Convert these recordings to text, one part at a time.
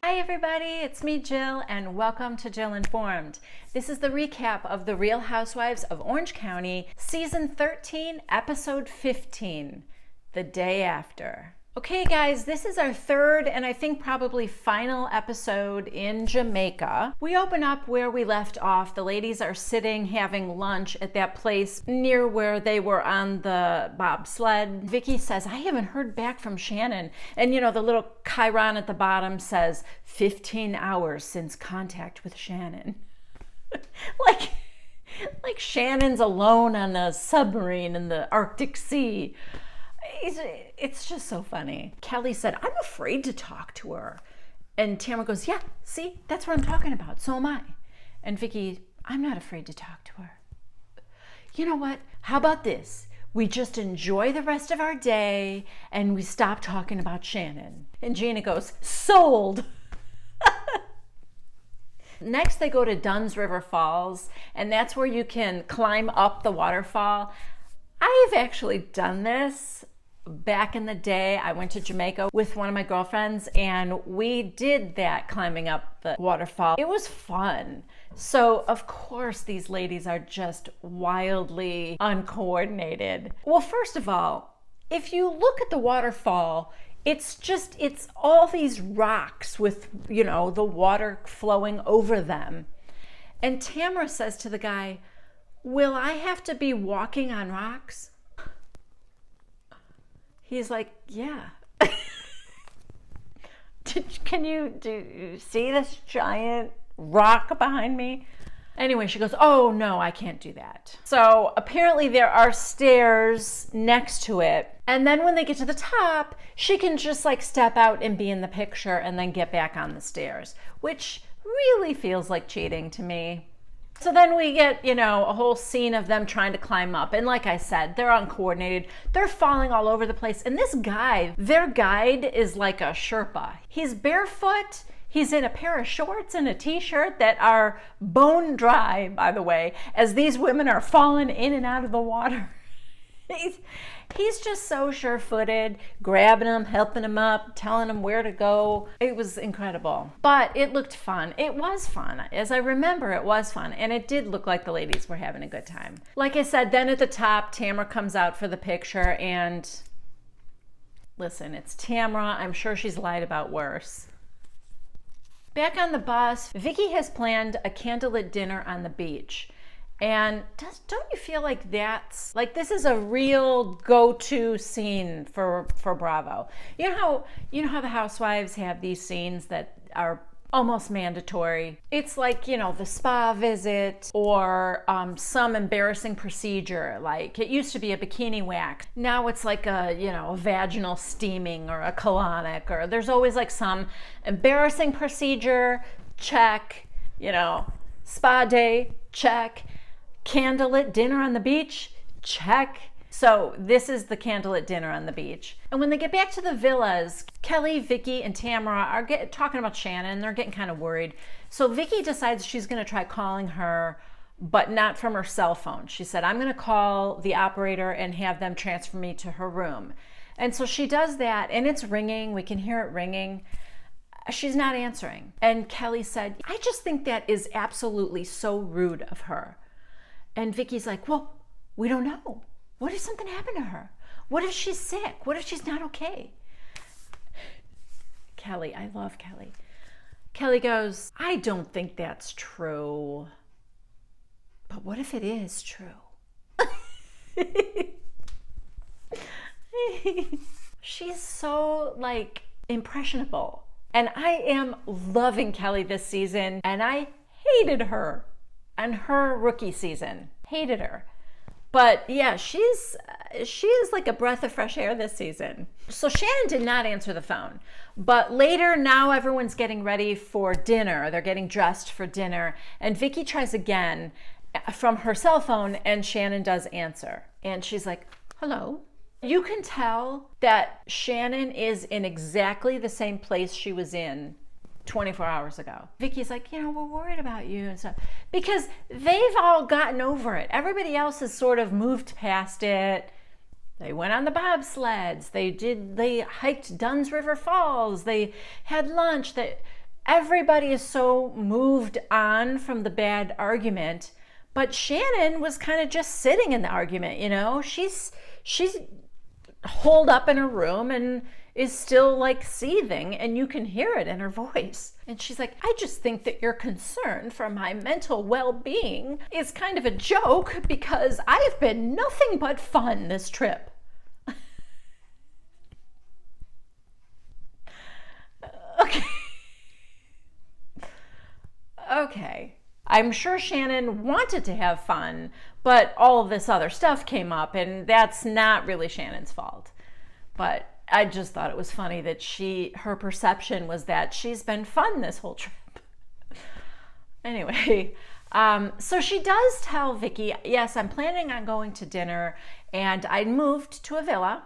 Hi everybody, it's me Jill and welcome to Jill Informed. This is the recap of The Real Housewives of Orange County, Season 13, Episode 15, The Day After. Okay guys, this is our third and I think probably final episode in Jamaica. We open up where we left off. The ladies are sitting having lunch at that place near where they were on the bobsled. Vicki says, I haven't heard back from Shannon. And you know, the little chyron at the bottom says 15 hours since contact with Shannon. like Shannon's alone on a submarine in the Arctic Sea. It's just so funny. Kelly said, I'm afraid to talk to her. And Tamara goes, yeah, see, that's what I'm talking about. So am I. And Vicki, I'm not afraid to talk to her. You know what? How about this? We just enjoy the rest of our day and we stop talking about Shannon. And Gina goes, sold. Next, they go to Dunn's River Falls, and that's where you can climb up the waterfall. I've actually done this. Back in the day, I went to Jamaica with one of my girlfriends and we did that, climbing up the waterfall. It was fun. So of course these ladies are just wildly uncoordinated. Well, first of all, if you look at the waterfall, it's all these rocks with, you know, the water flowing over them. And Tamara says to the guy, will I have to be walking on rocks? He's like, yeah. Can you see this giant rock behind me? Anyway, she goes, oh no, I can't do that. So apparently there are stairs next to it. And then when they get to the top, she can just like step out and be in the picture and then get back on the stairs, which really feels like cheating to me. So then we get, you know, a whole scene of them trying to climb up. And like I said, they're uncoordinated. They're falling all over the place. And this guy, their guide is like a Sherpa. He's barefoot. He's in a pair of shorts and a t-shirt that are bone dry, by the way, as these women are falling in and out of the water. He's just so sure-footed, grabbing them, helping them up, telling them where to go. It was incredible. But it looked fun. It was fun. As I remember, it was fun. And it did look like the ladies were having a good time. Like I said, then at the top, Tamara comes out for the picture. And listen, it's Tamara. I'm sure she's lied about worse. Back on the bus, Vicki has planned a candlelit dinner on the beach. And don't you feel like this is a real go-to scene for Bravo? You know how the Housewives have these scenes that are almost mandatory. It's like, you know, the spa visit or some embarrassing procedure. Like it used to be a bikini wax. Now it's like a vaginal steaming or a colonic, or there's always like some embarrassing procedure, check, spa day, check. Candlelit dinner on the beach, check. So this is the candlelit dinner on the beach. And when they get back to the villas, Kelly, Vicki, and Tamara are talking about Shannon. They're getting kind of worried. So Vicki decides she's going to try calling her, but not from her cell phone. She said, I'm going to call the operator and have them transfer me to her room. And so she does that, and it's ringing. We can hear it ringing. She's not answering. And Kelly said, I just think that is absolutely so rude of her. And Vicki's like, well, we don't know. What if something happened to her? What if she's sick? What if she's not okay? Kelly, I love Kelly. Kelly goes, I don't think that's true. But what if it is true? She's so impressionable. And I am loving Kelly this season. And I hated her on her rookie season. Hated her. But yeah, she is like a breath of fresh air this season. So Shannon did not answer the phone. But later, now everyone's getting ready for dinner. They're getting dressed for dinner. And Vicki tries again from her cell phone, and Shannon does answer. And she's like, hello. You can tell that Shannon is in exactly the same place she was in 24 hours ago. Vicki's like, we're worried about you and stuff, because they've all gotten over it. Everybody else has sort of moved past it. They went on the bobsleds. They hiked Dunn's River Falls. They had lunch. everybody is so moved on from the bad argument, but Shannon was kind of just sitting in the argument, you know? She's holed up in her room and is still like seething, and you can hear it in her voice. And she's like, I just think that your concern for my mental well-being is kind of a joke because I've been nothing but fun this trip. Okay. Okay. I'm sure Shannon wanted to have fun, but all of this other stuff came up, and that's not really Shannon's fault. But I just thought it was funny that her perception was that she's been fun this whole trip. Anyway, so she does tell Vicki, yes, I'm planning on going to dinner, and I moved to a villa.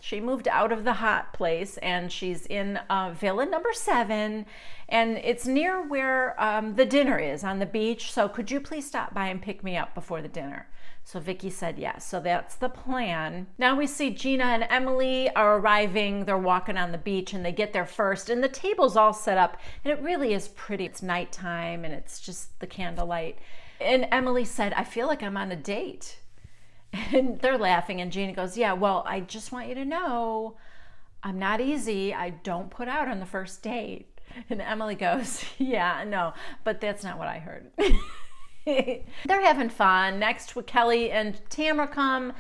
She moved out of the hot place, and she's in villa number 7, and it's near where the dinner is on the beach. So could you please stop by and pick me up before the dinner? So Vicki said yes. So that's the plan. Now we see Gina and Emily are arriving. They're walking on the beach, and they get there first, and the table's all set up, and it really is pretty. It's nighttime, and it's just the candlelight. And Emily said, I feel like I'm on a date. And they're laughing, and Gina goes, yeah, well, I just want you to know I'm not easy. I don't put out on the first date. And Emily goes, yeah, no, but that's not what I heard. They're having fun. Next, Kelly and Tamara come,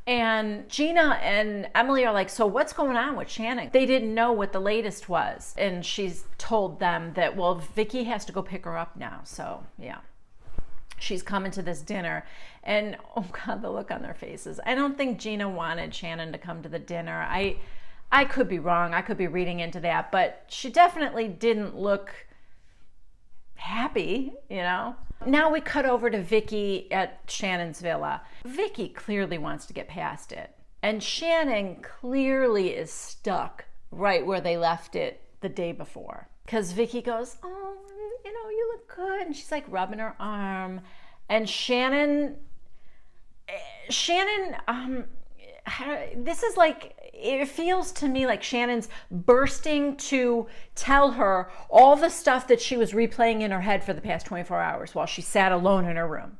and Gina and Emily are like, so what's going on with Shannon? They didn't know what the latest was. And she's told them that, well, Vicki has to go pick her up now. So, yeah. She's coming to this dinner, and oh God, the look on their faces. I don't think Gina wanted Shannon to come to the dinner. I could be wrong. I could be reading into that, but she definitely didn't look happy, you know? Now we cut over to Vicki at Shannon's villa. Vicki clearly wants to get past it, and Shannon clearly is stuck right where they left it the day before. Because Vicki goes, oh, you know, you look good. And she's like rubbing her arm. And Shannon, this is like, it feels to me like Shannon's bursting to tell her all the stuff that she was replaying in her head for the past 24 hours while she sat alone in her room.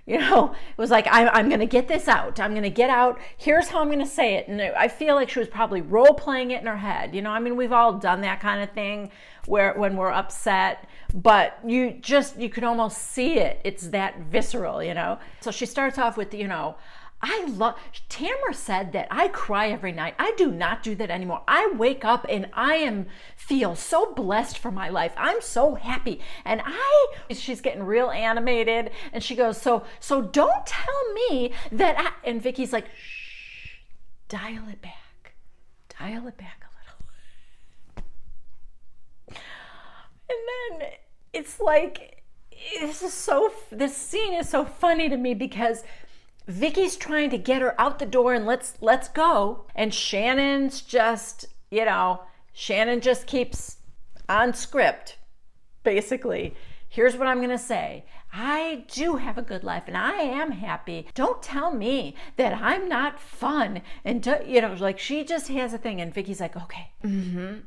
You know, it was like, I'm going to get this out. I'm going to get out. Here's how I'm going to say it. And I feel like she was probably role playing it in her head. You know, I mean, we've all done that kind of thing when we're upset, but you could almost see it. It's that visceral, you know? So she starts off with, you know, Tamara said that I cry every night. I do not do that anymore. I wake up and feel so blessed for my life. I'm so happy. And she's getting real animated, and she goes, so don't tell me that and Vicki's like, shh, dial it back a little. And then it's like, this scene is so funny to me because Vicki's trying to get her out the door and let's go. And Shannon's just, you know, Shannon just keeps on script, basically. Here's what I'm going to say. I do have a good life and I am happy. Don't tell me that I'm not fun. And, you know, like she just has a thing. And Vicki's like, okay, Do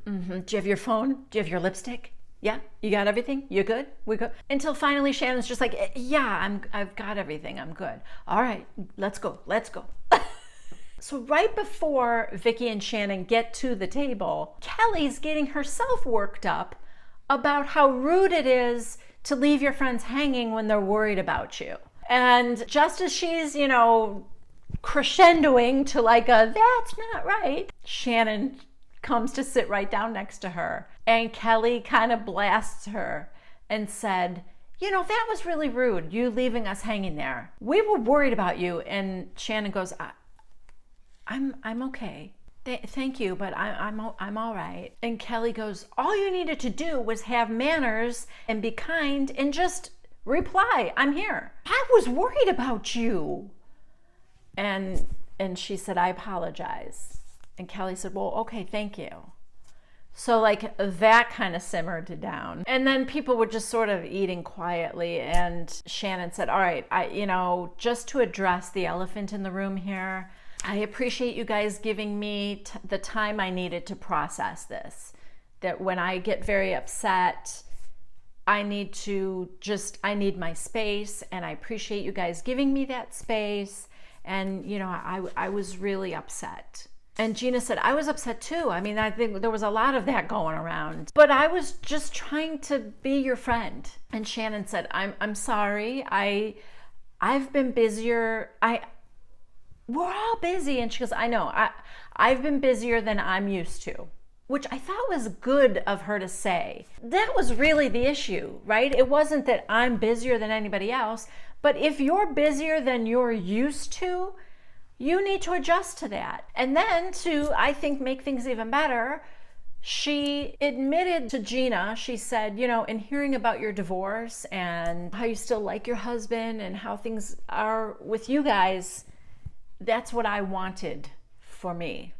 you have your phone? Do you have your lipstick? Yeah, you got everything? You good? We good? Until finally Shannon's just like, yeah, I've got everything. I'm good. All right, let's go. So right before Vicki and Shannon get to the table, Kelly's getting herself worked up about how rude it is to leave your friends hanging when they're worried about you. And just as she's, you know, crescendoing to like a, that's not right, Shannon comes to sit right down next to her. And Kelly kind of blasts her and said, you know, that was really rude, you leaving us hanging there. We were worried about you. And Shannon goes, I'm okay. Thank you, but I'm all right. And Kelly goes, all you needed to do was have manners and be kind and just reply, I'm here. I was worried about you. And she said, I apologize. And Kelly said, well, okay, thank you. So like that kind of simmered down. And then people were just sort of eating quietly. And Shannon said, all right, just to address the elephant in the room here, I appreciate you guys giving me the time I needed to process this. that when I get very upset, I need my space, and I appreciate you guys giving me that space. And, I was really upset. And Gina said, I was upset too. I mean, I think there was a lot of that going around, but I was just trying to be your friend. And Shannon said, I'm sorry. I've been busier. We're all busy. And she goes, I know, I've been busier than I'm used to, which I thought was good of her to say. That was really the issue, right? It wasn't that I'm busier than anybody else, but if you're busier than you're used to, you need to adjust to that. And then to, I think, make things even better, she admitted to Gina, she said, in hearing about your divorce and how you still like your husband and how things are with you guys, that's what I wanted for me.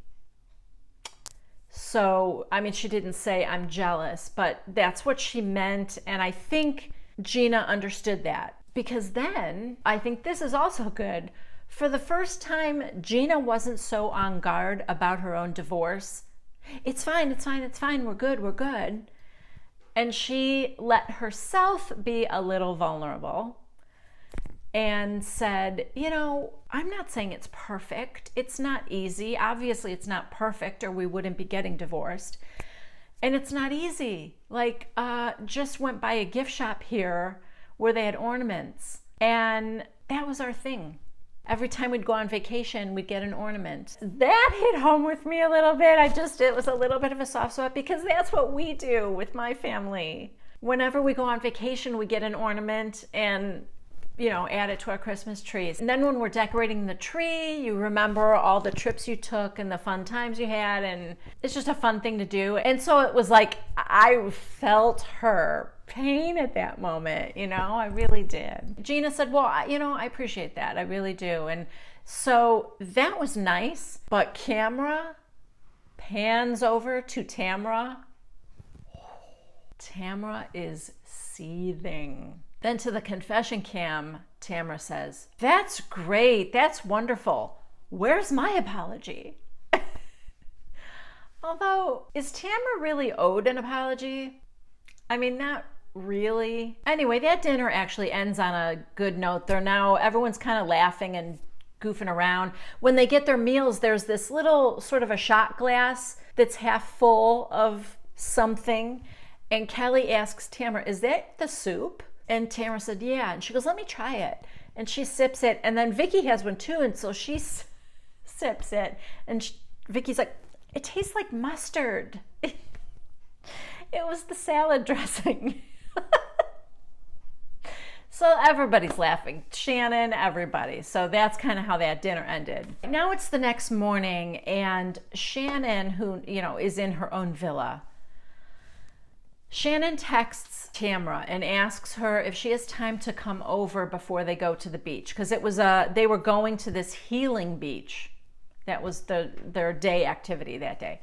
So, I mean, she didn't say I'm jealous, but that's what she meant. And I think Gina understood that, because then I think this is also good. For the first time, Gina wasn't so on guard about her own divorce. It's fine, we're good. And she let herself be a little vulnerable and said, I'm not saying it's perfect. It's not easy. Obviously, it's not perfect, or we wouldn't be getting divorced. And it's not easy. Just went by a gift shop here where they had ornaments, and that was our thing. Every time we'd go on vacation, we'd get an ornament. That hit home with me a little bit. It was a little bit of a soft spot, because that's what we do with my family. Whenever we go on vacation, we get an ornament and, add it to our Christmas trees. And then when we're decorating the tree, you remember all the trips you took and the fun times you had, and it's just a fun thing to do. And so it was like, I felt her pain at that moment, I really did. Gina said, well, I appreciate that. I really do. And so that was nice, but camera pans over to Tamra. Tamra is seething. Then to the confession cam, Tamra says, that's great. That's wonderful. Where's my apology? Although, is Tamra really owed an apology? I mean, not really. Anyway, that dinner actually ends on a good note. Everyone's kind of laughing and goofing around. When they get their meals, there's this little sort of a shot glass that's half full of something. And Kelly asks Tamra, is that the soup? And Tamra said, yeah. And she goes, let me try it. And she sips it. And then Vicki has one too. And so she sips it. And Vicki's like, it tastes like mustard. It was the salad dressing. So everybody's laughing. Shannon, everybody. So that's kind of how that dinner ended. Now it's the next morning, and Shannon, who, is in her own villa, Shannon texts Tamra and asks her if she has time to come over before they go to the beach, because they were going to this healing beach. That was their day activity that day.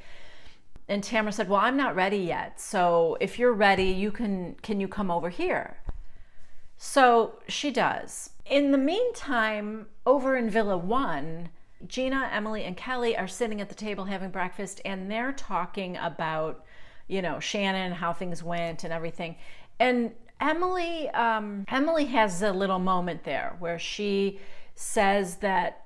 And Tamra said, well, I'm not ready yet. So if you're ready, can you come over here? So she does. In the meantime, over in Villa 1, Gina, Emily, and Kelly are sitting at the table having breakfast, and they're talking about, Shannon, how things went and everything. And Emily has a little moment there where she says that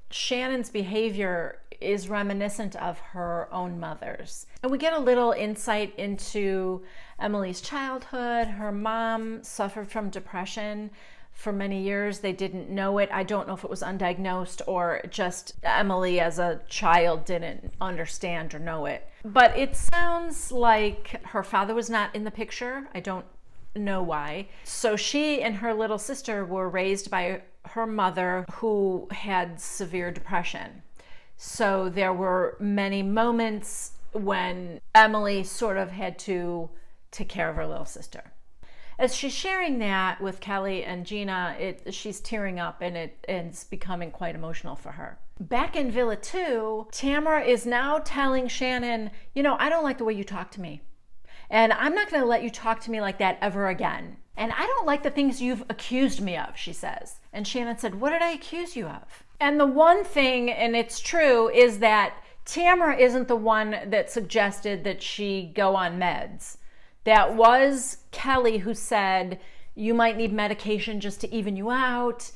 Shannon's behavior is reminiscent of her own mother's. And we get a little insight into Emily's childhood. Her mom suffered from depression for many years. They didn't know it. I don't know if it was undiagnosed or just Emily as a child didn't understand or know it. But it sounds like her father was not in the picture. I don't know why. So she and her little sister were raised by her mother, who had severe depression. So there were many moments when Emily sort of had to take care of her little sister. As she's sharing that with Kelly and Gina, she's tearing up, and it's becoming quite emotional for her. Back in Villa 2, Tamra is now telling Shannon, I don't like the way you talk to me. And I'm not going to let you talk to me like that ever again. And I don't like the things you've accused me of, she says. And Shannon said, what did I accuse you of? And the one thing, and it's true, is that Tamara isn't the one that suggested that she go on meds. That was Kelly who said, you might need medication just to even you out.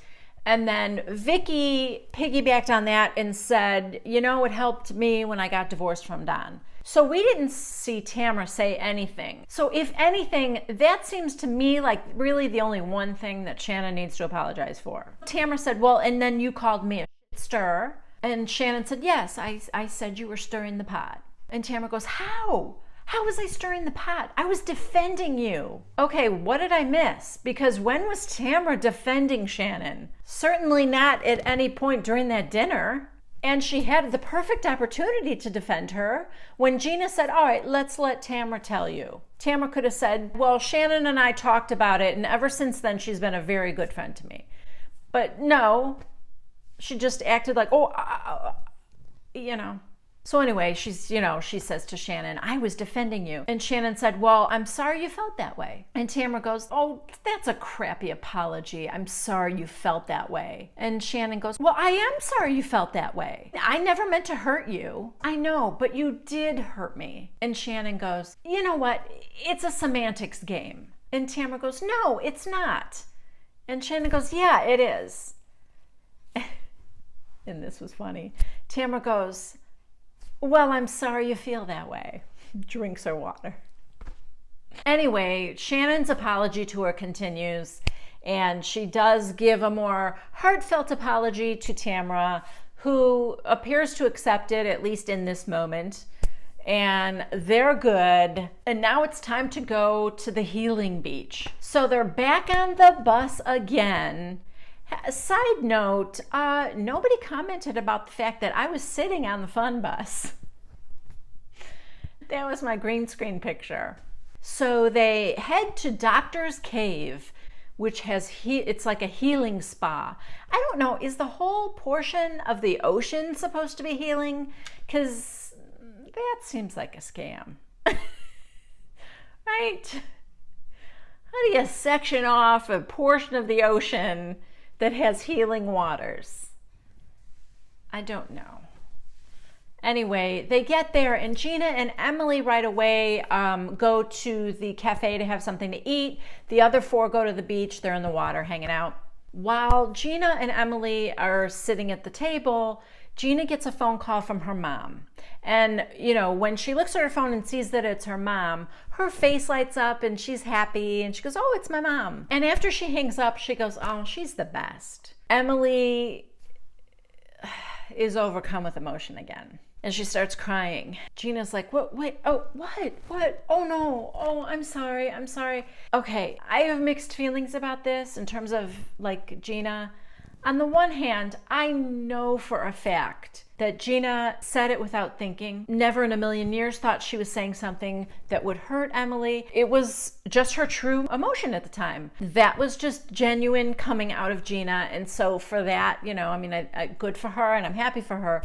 And then Vicki piggybacked on that and said, you know, it helped me when I got divorced from Dunn. So we didn't see Tamara say anything. So if anything, that seems to me like really the only one thing that Shannon needs to apologize for. Tamara said, well, and then you called me a stir. And Shannon said, yes, I said you were stirring the pot. And Tamara goes, how? How was I stirring the pot? I was defending you. Okay, what did I miss? Because when was Tamara defending Shannon? Certainly not at any point during that dinner. And she had the perfect opportunity to defend her when Gina said, all right, let's let Tamara tell you. Tamara could have said, well, Shannon and I talked about it, and ever since then, she's been a very good friend to me. But no, she just acted like, you know. So anyway, she says to Shannon, I was defending you. And Shannon said, well, I'm sorry you felt that way. And Tamara goes, oh, that's a crappy apology. I'm sorry you felt that way. And Shannon goes, well, I am sorry you felt that way. I never meant to hurt you. I know, but you did hurt me. And Shannon goes, you know what? It's a semantics game. And Tamara goes, no, it's not. And Shannon goes, yeah, it is. And this was funny. Tamara goes, well, I'm sorry you feel that way. Drinks her water. Anyway, Shannon's apology to her continues, and she does give a more heartfelt apology to Tamara, who appears to accept it, at least in this moment. And they're good. And now it's time to go to the healing beach. So they're back on the bus again. Side note, nobody commented about the fact that I was sitting on the fun bus. That was my green screen picture. So they head to Doctor's Cave, which has, it's like a healing spa. I don't know, is the whole portion of the ocean supposed to be healing? Because that seems like a scam. Right? How do you section off a portion of the ocean that has healing waters? I don't know. Anyway, they get there, and Gina and Emily right away go to the cafe to have something to eat. The other four go to the beach. They're in the water hanging out. While Gina and Emily are sitting at the table, Gina gets a phone call from her mom. And, you know, when she looks at her phone and sees that it's her mom, her face lights up and she's happy and she goes, oh, it's my mom. And after she hangs up, she goes, oh, she's the best. Emily is overcome with emotion again. And she starts crying. Gina's like, what, wait, oh, what? Oh no, oh, I'm sorry. Okay, I have mixed feelings about this in terms of like Gina. On the one hand, I know for a fact that Gina said it without thinking. Never in a million years thought she was saying something that would hurt Emily. It was just her true emotion at the time. That was just genuine coming out of Gina. And so for that, you know, I mean, good for her and I'm happy for her.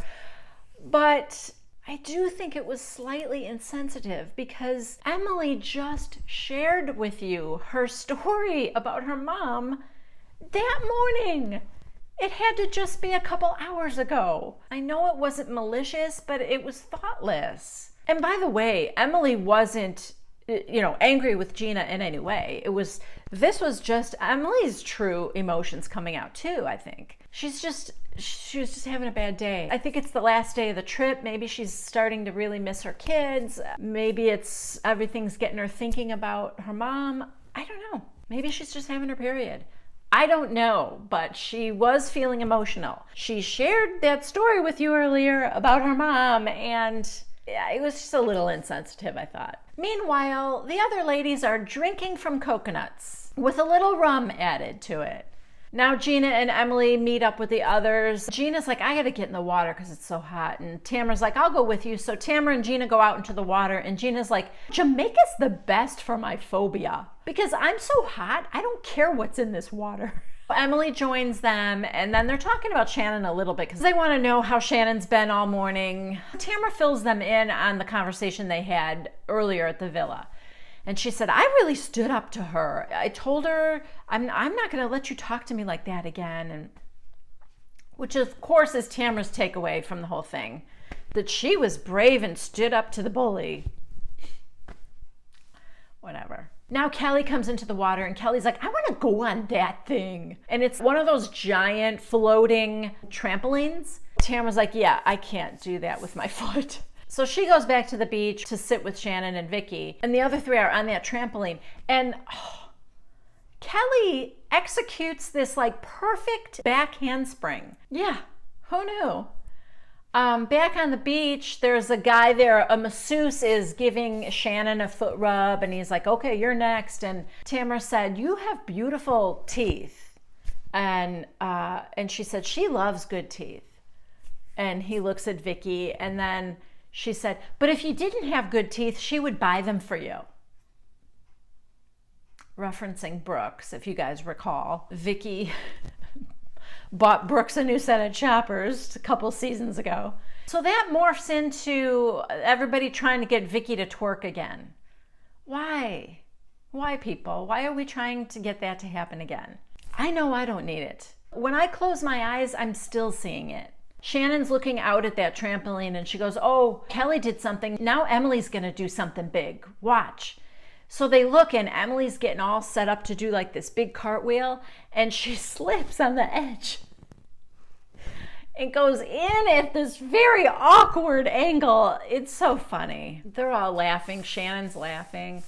But I do think it was slightly insensitive because Emily just shared with you her story about her mom that morning. It had to just be a couple hours ago. I know it wasn't malicious, but it was thoughtless. And by the way, Emily wasn't, you know, angry with Gina in any way. This was just Emily's true emotions coming out too, I think. She was just having a bad day. I think it's the last day of the trip. Maybe she's starting to really miss her kids. Maybe everything's getting her thinking about her mom. I don't know. Maybe she's just having her period. I don't know, but she was feeling emotional. She shared that story with you earlier about her mom, and it was just a little insensitive, I thought. Meanwhile, the other ladies are drinking from coconuts with a little rum added to it. Now Gina and Emily meet up with the others. Gina's like, I gotta get in the water because it's so hot. And Tamara's like, I'll go with you. So Tamara and Gina go out into the water, and Gina's like, Jamaica's the best for my phobia because I'm so hot, I don't care what's in this water. Emily joins them, and then they're talking about Shannon a little bit because they want to know how Shannon's been all morning. Tamara fills them in on the conversation they had earlier at the villa. And she said, I really stood up to her. I told her, I'm not going to let you talk to me like that again. And which, of course, is Tamara's takeaway from the whole thing. that she was brave and stood up to the bully. Whatever. Now Kelly comes into the water and Kelly's like, I want to go on that thing. And it's one of those giant floating trampolines. Tamara's like, yeah, I can't do that with my foot. So she goes back to the beach to sit with Shannon and Vicki. And the other three are on that trampoline. And Kelly executes this like perfect back handspring. Yeah, who knew? Back on the beach, there's a guy there, a masseuse is giving Shannon a foot rub, and he's like, okay, you're next. And Tamara said, you have beautiful teeth. And she said, she loves good teeth. And he looks at Vicki, and then she said, but if you didn't have good teeth, she would buy them for you. Referencing Brooks, if you guys recall. Vicki bought Brooks a new set of choppers a couple seasons ago. So that morphs into everybody trying to get Vicki to twerk again. Why? Why, people? Why are we trying to get that to happen again? I know I don't need it. When I close my eyes, I'm still seeing it. Shannon's looking out at that trampoline and she goes, oh, Kelly did something. Now Emily's gonna do something big. Watch. So they look and Emily's getting all set up to do like this big cartwheel and she slips on the edge. It goes in at this very awkward angle. It's so funny. They're all laughing. Shannon's laughing.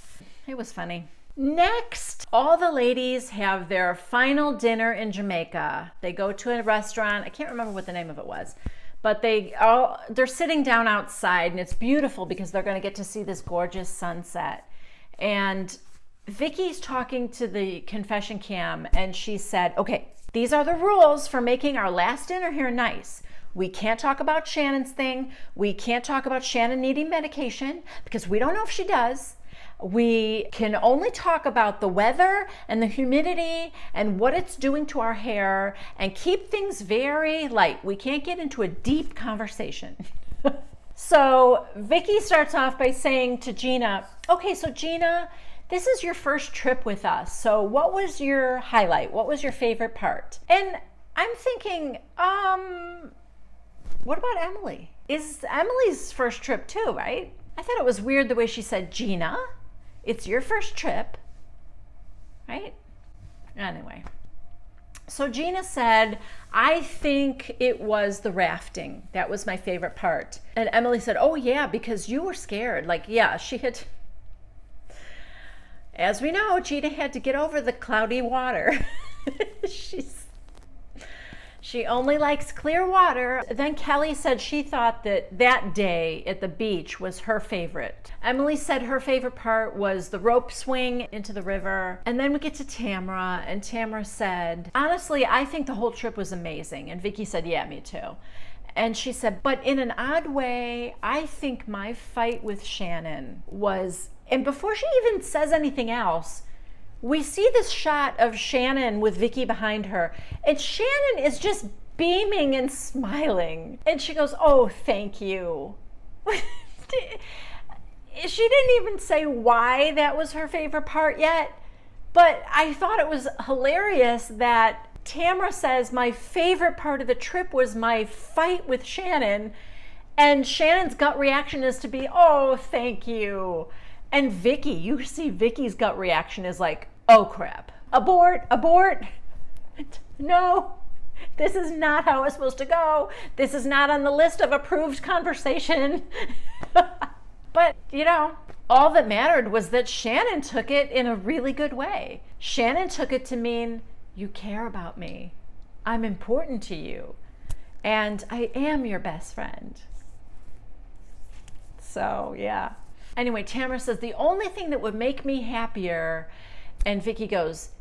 It was funny. Next, all the ladies have their final dinner in Jamaica. They go to a restaurant. I can't remember what the name of it was, but they're sitting down outside and it's beautiful because they're going to get to see this gorgeous sunset. And Vicki's talking to the confession cam and she said, okay, these are the rules for making our last dinner here nice. We can't talk about Shannon's thing. We can't talk about Shannon needing medication because we don't know if she does. We can only talk about the weather and the humidity and what it's doing to our hair and keep things very light. We can't get into a deep conversation. So Vicki starts off by saying to Gina, okay, so Gina, this is your first trip with us. So what was your highlight? What was your favorite part? And I'm thinking, what about Emily? Is Emily's first trip too, right? I thought it was weird the way she said, Gina, it's your first trip, right? Anyway, so Gina said, I think it was the rafting. That was my favorite part. And Emily said, oh yeah, because you were scared. Like, yeah, she had, as we know, Gina had to get over the cloudy water. She only likes clear water. Then Kelly said she thought that day at the beach was her favorite. Emily said her favorite part was the rope swing into the river. And then we get to Tamara, and Tamara said, honestly, I think the whole trip was amazing. And Vicki said, yeah, me too. And she said, but in an odd way, I think my fight with Shannon was, and before she even says anything else, we see this shot of Shannon with Vicki behind her, and Shannon is just beaming and smiling. And she goes, oh, thank you. She didn't even say why that was her favorite part yet, but I thought it was hilarious that Tamara says, my favorite part of the trip was my fight with Shannon, and Shannon's gut reaction is to be, oh, thank you. And Vicki, you see Vicki's gut reaction is like, oh crap, abort, abort. No, this is not how it's supposed to go. This is not on the list of approved conversation. But, you know, all that mattered was that Shannon took it in a really good way. Shannon took it to mean, you care about me. I'm important to you. And I am your best friend. So, yeah. Anyway, Tamara says, the only thing that would make me happier, and Vicki goes,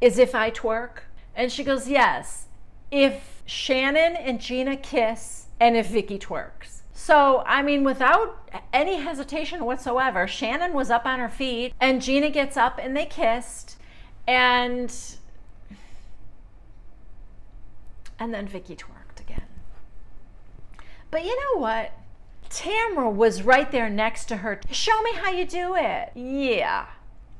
is if I twerk? And she goes, yes, if Shannon and Gina kiss and if Vicki twerks. So, I mean, without any hesitation whatsoever, Shannon was up on her feet and Gina gets up and they kissed, and then Vicki twerked again. But you know what? Tamara was right there next to her. Show me how you do it. Yeah.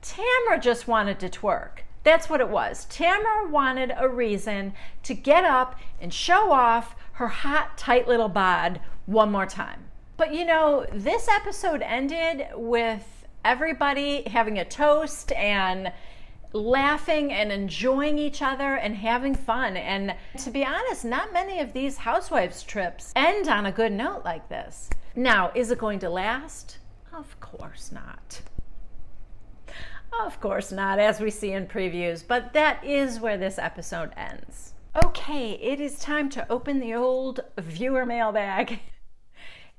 Tamara just wanted to twerk. That's what it was. Tamara wanted a reason to get up and show off her hot, tight little bod one more time. But you know, this episode ended with everybody having a toast and laughing and enjoying each other and having fun. And to be honest, not many of these Housewives trips end on a good note like this. Now, is it going to last? Of course not. Of course not, as we see in previews, but that is where this episode ends. Okay, it is time to open the old viewer mailbag.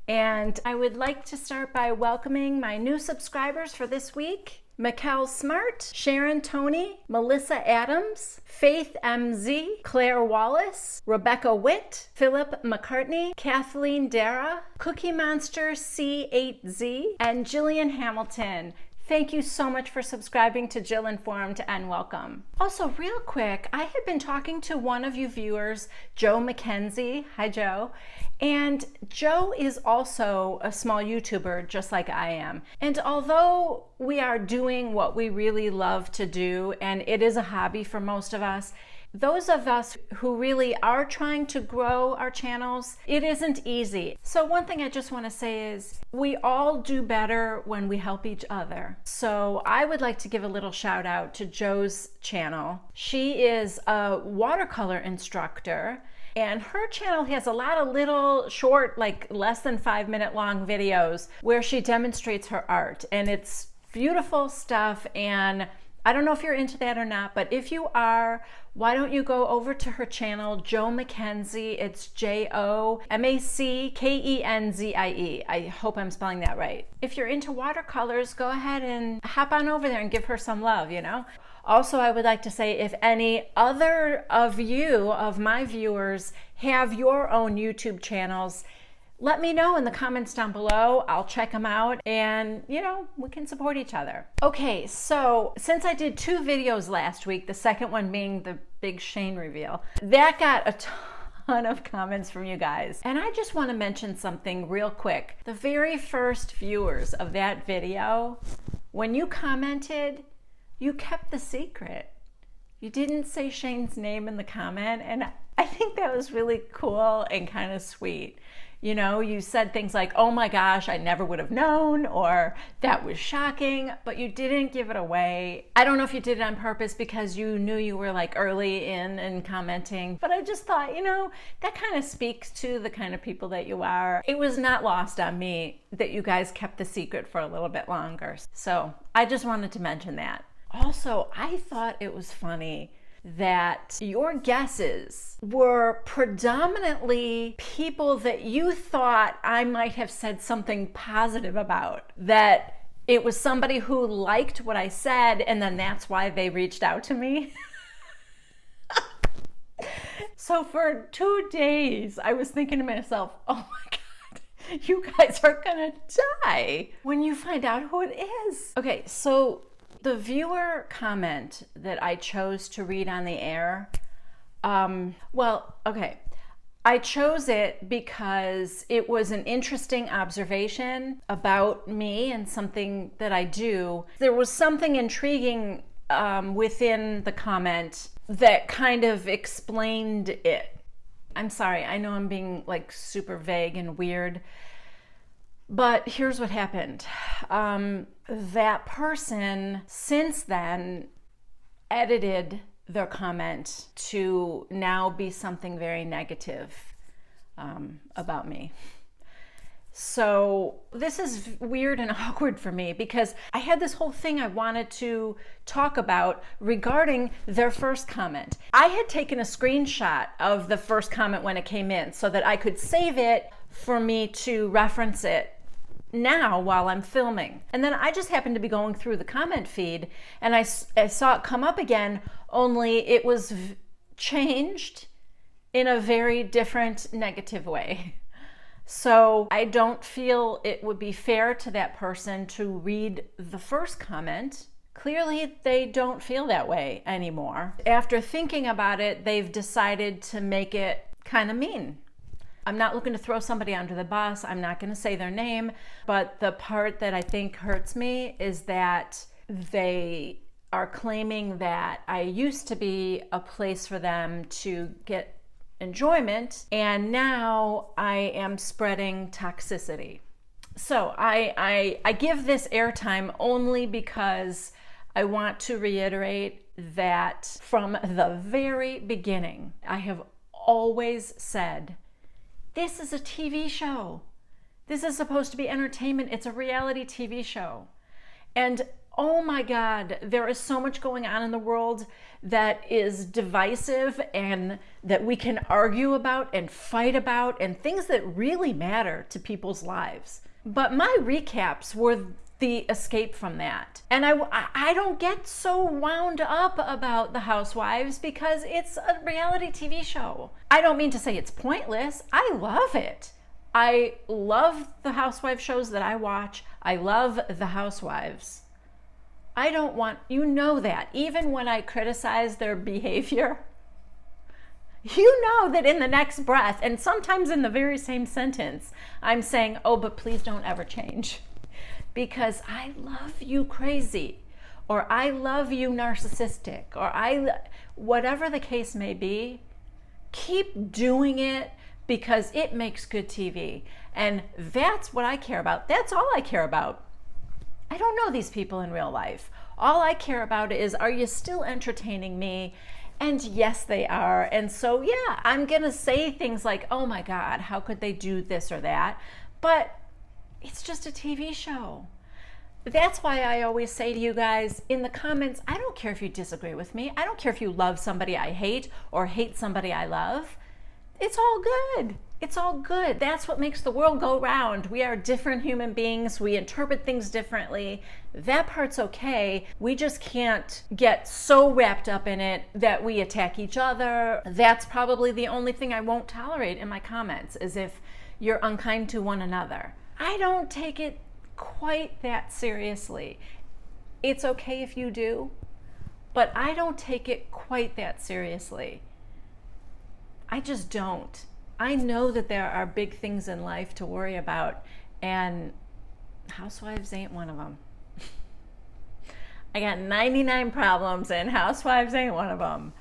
And I would like to start by welcoming my new subscribers for this week. Mikkel Smart, Sharon Tony, Melissa Adams, Faith MZ, Claire Wallace, Rebecca Witt, Philip McCartney, Kathleen Dara, Cookie Monster C8Z, and Jillian Hamilton. Thank you so much for subscribing to Jill Informed and welcome. Also, real quick, I had been talking to one of you viewers, Joe McKenzie. Hi, Joe. And Joe is also a small YouTuber just like I am. And although we are doing what we really love to do, and it is a hobby for most of us, those of us who really are trying to grow our channels, it isn't easy. So one thing I just want to say is we all do better when we help each other. So I would like to give a little shout out to Joe's channel. She is a watercolor instructor, and her channel has a lot of little short, like less than 5-minute long videos where she demonstrates her art, and it's beautiful stuff. And I don't know if you're into that or not, but if you are, why don't you go over to her channel, Joe McKenzie. It's JoMackenzie. I hope I'm spelling that right. If you're into watercolors, go ahead and hop on over there and give her some love, you know? Also, I would like to say, if any other of you, of my viewers, have your own YouTube channels, let me know in the comments down below. I'll check them out and, you know, we can support each other. Okay, so since I did 2 videos last week, the second one being the big Shane reveal, that got a ton of comments from you guys. And I just want to mention something real quick. The very first viewers of that video, when you commented, you kept the secret. You didn't say Shane's name in the comment, and I think that was really cool and kind of sweet. You know, you said things like, oh my gosh, I never would have known, or that was shocking, but you didn't give it away. I don't know if you did it on purpose because you knew you were like early in and commenting, but I just thought, you know, that kind of speaks to the kind of people that you are. It was not lost on me that you guys kept the secret for a little bit longer. So I just wanted to mention that. Also, I thought it was funny that your guesses were predominantly people that you thought I might have said something positive about, that it was somebody who liked what I said, and then that's why they reached out to me. So for 2 days, I was thinking to myself, oh my God, you guys are gonna die when you find out who it is. Okay, so the viewer comment that I chose to read on the air, I chose it because it was an interesting observation about me and something that I do. There was something intriguing within the comment that kind of explained it. I'm sorry, I know I'm being like super vague and weird, but here's what happened. That person since then edited their comment to now be something very negative about me. So this is weird and awkward for me because I had this whole thing I wanted to talk about regarding their first comment. I had taken a screenshot of the first comment when it came in so that I could save it for me to reference it now while I'm filming. And then I just happened to be going through the comment feed and I saw it come up again, only it was changed in a very different negative way. So I don't feel it would be fair to that person to read the first comment. Clearly they don't feel that way anymore. After thinking about it, they've decided to make it kind of mean. I'm not looking to throw somebody under the bus. I'm not going to say their name, but the part that I think hurts me is that they are claiming that I used to be a place for them to get enjoyment, and now I am spreading toxicity. So I give this airtime only because I want to reiterate that from the very beginning, I have always said, this is a TV show. This is supposed to be entertainment. It's a reality TV show. And oh my God, there is so much going on in the world that is divisive and that we can argue about and fight about, and things that really matter to people's lives. But my recaps were the escape from that. And I don't get so wound up about the Housewives because it's a reality TV show. I don't mean to say it's pointless. I love it. I love the Housewives shows that I watch. I love the Housewives. I don't want, you know that, even when I criticize their behavior, you know that in the next breath, and sometimes in the very same sentence, I'm saying, oh, but please don't ever change. Because I love you crazy, or I love you narcissistic, or whatever the case may be, keep doing it because it makes good TV. And that's what I care about. That's all I care about. I don't know these people in real life. All I care about is, are you still entertaining me? And yes, they are. And so, yeah, I'm going to say things like, oh my God, how could they do this or that? But it's just a TV show. That's why I always say to you guys in the comments, I don't care if you disagree with me. I don't care if you love somebody I hate or hate somebody I love. It's all good. It's all good. That's what makes the world go round. We are different human beings. We interpret things differently. That part's okay. We just can't get so wrapped up in it that we attack each other. That's probably the only thing I won't tolerate in my comments, is if you're unkind to one another. I don't take it quite that seriously. It's okay if you do, but I don't take it quite that seriously. I just don't. I know that there are big things in life to worry about, and Housewives ain't one of them. I got 99 problems, and Housewives ain't one of them.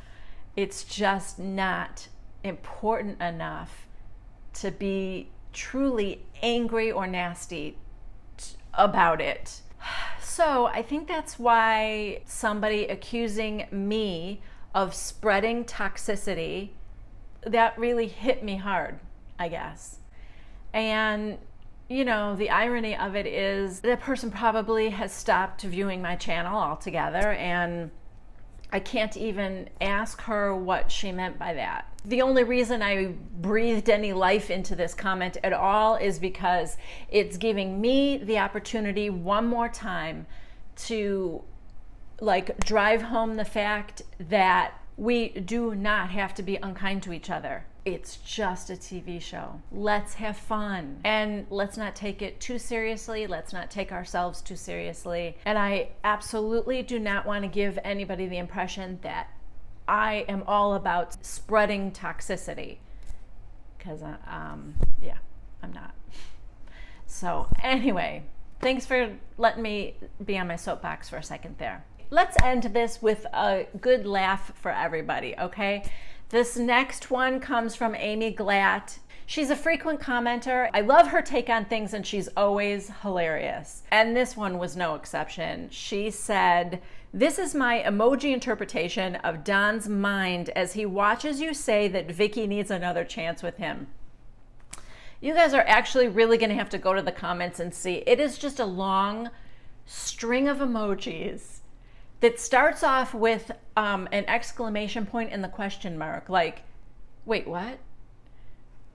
It's just not important enough to be truly angry or nasty about it. So I think that's why somebody accusing me of spreading toxicity, that really hit me hard, I guess. And, you know, the irony of it is that person probably has stopped viewing my channel altogether, and I can't even ask her what she meant by that. The only reason I breathed any life into this comment at all is because it's giving me the opportunity one more time to drive home the fact that we do not have to be unkind to each other. It's just a TV show. Let's have fun. And let's not take it too seriously. Let's not take ourselves too seriously. And I absolutely do not want to give anybody the impression that I am all about spreading toxicity. Because, yeah, I'm not. So anyway, thanks for letting me be on my soapbox for a second there. Let's end this with a good laugh for everybody, okay? This next one comes from Amy Glatt. She's a frequent commenter. I love her take on things, and she's always hilarious. And this one was no exception. She said, "This is my emoji interpretation of Don's mind as he watches you say that Vicki needs another chance with him." You guys are actually really gonna have to go to the comments and see. It is just a long string of emojis that starts off with an exclamation point and the question mark, like, wait, what?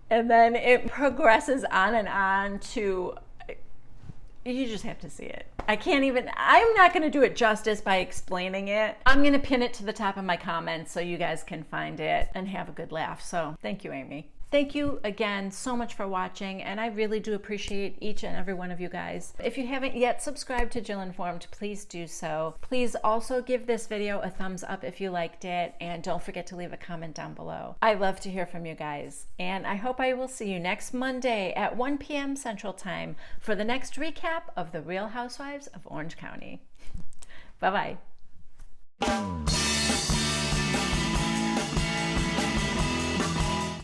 And then it progresses on and on to, you just have to see it. I'm not gonna do it justice by explaining it. I'm gonna pin it to the top of my comments so you guys can find it and have a good laugh. So thank you, Amy. Thank you again so much for watching, and I really do appreciate each and every one of you guys. If you haven't yet subscribed to Jill Informed, please do so. Please also give this video a thumbs up if you liked it, and don't forget to leave a comment down below. I love to hear from you guys, and I hope I will see you next Monday at 1 p.m. Central Time for the next recap of The Real Housewives of Orange County. Bye-bye.